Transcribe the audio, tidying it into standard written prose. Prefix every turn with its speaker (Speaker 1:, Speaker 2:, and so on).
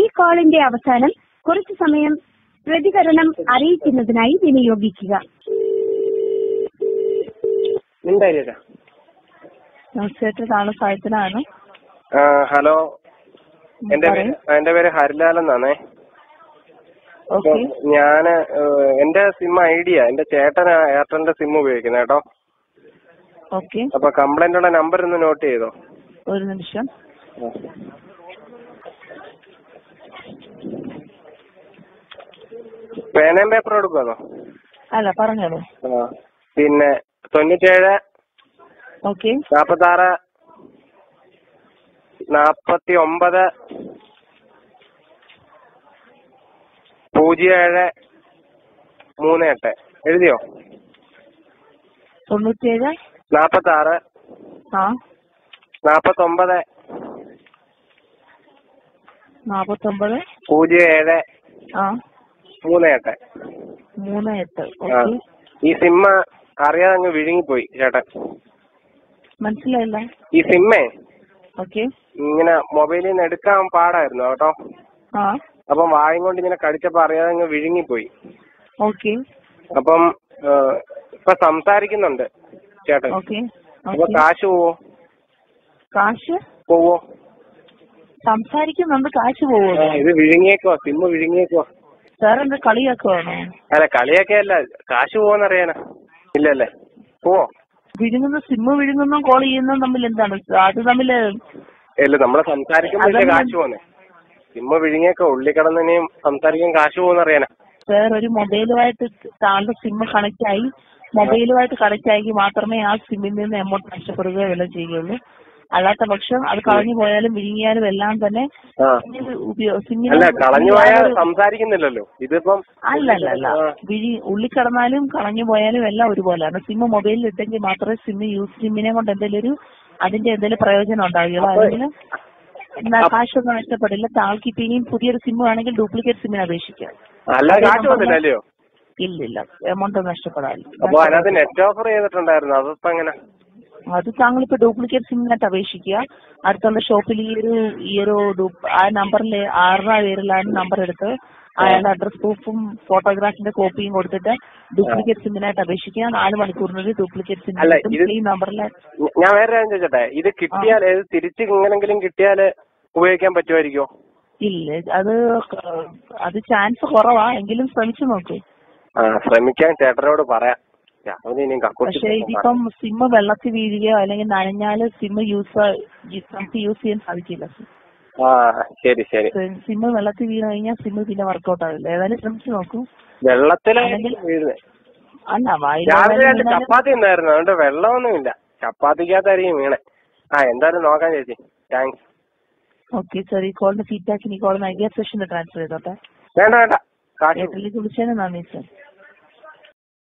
Speaker 1: ഈ കോളിന്റെ അവസാനം കുറച്ചു സമയം പ്രതികരണം അറിയിക്കുന്നതിനായി വിനിയോഗിക്കുക.
Speaker 2: സാഹിത്യനാണ്.
Speaker 3: ഹലോ, എന്റെ പേര് ഹരിലാൽ എന്നാണേ. ഞാന് എന്റെ സിം ഐഡിയ എന്റെ ചേട്ടനാ എയർടെലിന്റെ സിം ഉപയോഗിക്കുന്നത് കേട്ടോ. അപ്പൊ കംപ്ലൈന്റുള്ള നമ്പർ ഒന്ന് നോട്ട് ചെയ്തോ.
Speaker 2: ഒരു നിമിഷം.
Speaker 3: പേനയും പേപ്പറും എടുക്കുവാന്നോ?
Speaker 2: അല്ല, പറഞ്ഞോളൂ.
Speaker 3: പിന്നെ 97 46 49 07 38 എഴുതിയോ?
Speaker 2: 97
Speaker 3: 46 49
Speaker 2: 49
Speaker 3: 07 38. ഈ സിമ്മ അറിയാതെ അങ്ങ് വിഴുങ്ങിപ്പോയി ചേട്ടൻ.
Speaker 2: മനസ്സിലായില്ല.
Speaker 3: ഈ സിമ്മേ ഇങ്ങനെ മൊബൈലിൽ നിന്ന് എടുക്കാൻ പാടായിരുന്നു കേട്ടോ. അപ്പം വായും കൊണ്ട് ഇങ്ങനെ കടിച്ചപ്പോ അറിയാതെ അങ്ങ് വിഴുങ്ങിപ്പോയി. അപ്പം ഇപ്പൊ സംസാരിക്കുന്നുണ്ട് ചേട്ടൻ. അപ്പൊ കാശ് പോവോ?
Speaker 2: സംസാരിക്കുന്നുണ്ട്, കാശ് പോവോ?
Speaker 3: ഇത് വിഴുങ്ങിയേക്കോ, സിമ്മ് വിഴുങ്ങിയേക്കോ.
Speaker 2: സാർ എന്താ കളിയാക്കുവാണോ?
Speaker 3: അല്ല, കളിയാക്കല്ല, കാശ് പോവെന്നറിയാനാ. ഇല്ലല്ലേ, പോവോ?
Speaker 2: വിഴുങ്ങുന്ന സിമ്മ് വിഴുങ്ങുന്ന കോൾ ചെയ്യുന്നതും തമ്മിൽ എന്താണ് അത് തമ്മില്?
Speaker 3: അല്ല, നമ്മള് സംസാരിക്കുമ്പോഴേ കാശ് പോന്നേ. സിമ്മ് വിഴുങ്ങിയേക്കോ, ഉള്ളി കിടന്നതിനെയും സംസാരിക്കാൻ കാശ് പോവെന്നറിയാനാ.
Speaker 2: സാർ, ഒരു മൊബൈലുമായിട്ട് താങ്കളുടെ സിമ്മ് കണക്ട് ആയി മൊബൈലുമായിട്ട് കണക്ട് ആയെങ്കിൽ മാത്രമേ ആ സിമ്മിൽ നിന്ന് എമൗണ്ട് നഷ്ടപ്പെടുകയോ വല്ലതും ചെയ്യുള്ളൂ. അല്ലാത്ത പക്ഷം അത് കളഞ്ഞു പോയാലും വിഴുങ്ങിയാലും എല്ലാം തന്നെ
Speaker 3: സംസാരിക്കുന്നില്ലല്ലോ ഇതിപ്പം.
Speaker 2: അല്ലല്ല, ഉള്ളിക്കിടന്നാലും കളഞ്ഞു പോയാലും എല്ലാം ഒരുപോലെയാണ്. സിമ്മ് മൊബൈലിൽ ഇട്ടെങ്കിൽ മാത്രമേ സിമ്മിനെ കൊണ്ട് എന്തെങ്കിലും പ്രയോജനം ഉണ്ടാവുകയുള്ളൂ. അല്ലെങ്കിൽ കാശൊന്നും നഷ്ടപ്പെടില്ല. താങ്കൾക്ക് ഇപ്പൊ ഇനിയും പുതിയൊരു സിമ്മ് ആണെങ്കിൽ ഡ്യൂപ്ലിക്കേറ്റ് സിമ്മിന് അപേക്ഷിക്കാം. ഇല്ലില്ല, എമൗണ്ട് നഷ്ടപ്പെടാറില്ല. അത് താങ്കളിപ്പോ ഡ്യൂപ്ലിക്കേറ്റ് സിമ്മിനായിട്ട് അപേക്ഷിക്കുക. അടുത്തുള്ള ഷോപ്പിൽ ഈ ഒരു ആ നമ്പറിൽ 6 പേരിലാണ് നമ്പർ എടുത്ത് അയാളുടെ അഡ്രസ് പ്രൂഫും ഫോട്ടോഗ്രാഫിന്റെ കോപ്പിയും കൊടുത്തിട്ട് ഡ്യൂപ്ലിക്കേറ്റ് സിമ്മിനായിട്ട് അപേക്ഷിക്കുക. 4 മണിക്കൂറിനുള്ളിൽ ഡ്യൂപ്ലിക്കേറ്റ് സിം ഈ നമ്പറിൽ.
Speaker 3: ഞാൻ വേറെ കാര്യം ചോദിച്ചോട്ടെ, ഇത് കിട്ടിയാൽ തിരിച്ച് ഇങ്ങനെങ്കിലും കിട്ടിയാല് ഉപയോഗിക്കാൻ പറ്റുമായിരിക്കോ?
Speaker 2: ഇല്ല, അത് ചാൻസ് കുറവാ, എങ്കിലും ശ്രമിച്ചു നോക്കൂ.
Speaker 3: ശ്രമിക്കാൻ ചേട്ടനോട് പറയാം.
Speaker 2: പക്ഷെ ഇതിപ്പം സിമ്മ് വെള്ളത്തിൽ വീഴുകയോ അല്ലെങ്കിൽ നനഞ്ഞാല് സിമ്മ് നമുക്ക് യൂസ് ചെയ്യാൻ സാധിക്കില്ല.
Speaker 3: ശരി.
Speaker 2: സിമ്മ് വെള്ളത്തിൽ വീണ് കഴിഞ്ഞാൽ സിമ്മ് പിന്നെ വർക്കൗട്ട് ആവില്ല. ഏതായാലും ശ്രമിച്ചു നോക്കൂ.
Speaker 3: വെള്ളത്തിലാണെങ്കിൽ ചപ്പാത്തി ഉണ്ടായിരുന്നു, അതുകൊണ്ട് വെള്ളമൊന്നുമില്ല. ചപ്പാത്തിക്കകത്തായിരിക്കും വീണേ. എന്തായാലും നോക്കാം ചേച്ചി. താങ്ക്സ്.
Speaker 2: ഓക്കെ സാർ, ഈ കോളിന്റെ ഫീഡ്ബാക്കിന് ഈ കോൾ നൽകിയ സെഷന് ട്രാൻസ്ഫർ ചെയ്തോട്ടെ.
Speaker 3: വേണ്ട,
Speaker 2: വിളിച്ചതിന് നന്ദി സാർ.